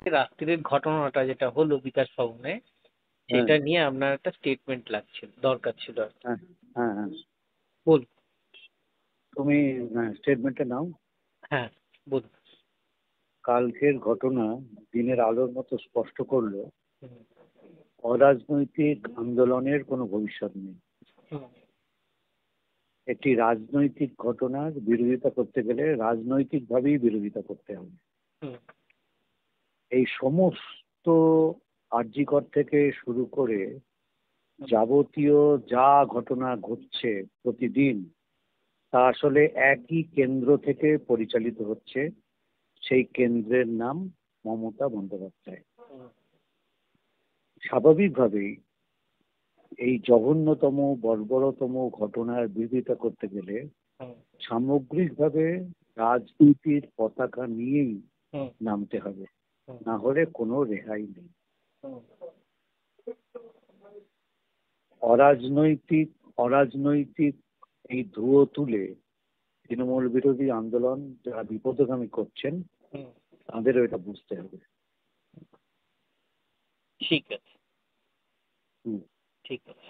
রাত্রির ঘটনাটা যেটা হলো বিকাশ ভবনে, হ্যাঁ, সেটা নিয়ে আপনার একটা স্টেটমেন্ট লাগছিল, দরকার ছিল আর কি। হ্যাঁ, হ্যাঁ, হ্যাঁ। বলুন। তুমি স্টেটমেন্টটা নাও। হ্যাঁ, বলুন। কালকের ঘটনা দিনের আলোর মতো স্পষ্ট করলো হুম, অরাজনৈতিক আন্দোলনের কোনো ভবিষ্যৎ নেই। হুম, একটি রাজনৈতিক ঘটনার বিরোধিতা করতে গেলে রাজনৈতিকভাবেই বিরোধিতা করতে হবে। হুম, এই সমস্ত আরজিকর থেকে শুরু করে যাবতীয় যা ঘটনা ঘটছে প্রতিদিন, তা আসলে একই কেন্দ্র থেকে পরিচালিত হচ্ছে। সেই কেন্দ্রের নাম মমতা বন্দ্যোপাধ্যায়। হুম, স্বাভাবিকভাবেই এই জঘন্যতম বর্বরতম ঘটনার বিরোধিতা করতে গেলে হুম, সামগ্রিকভাবে রাজনীতির পতাকা নিয়েই হুম, নামতে হবে, হুম, না হলে কোনো রেহাই নেই। হুম, অরাজনৈতিক অরাজনৈতিক এই ধুয়ো তুলে তৃণমূল বিরোধী আন্দোলন যারা বিপদগামী করছেন, হুম। তাদেরও এটা বুঝতে হবে। ঠিক আছে। হুম। ঠিক আছে।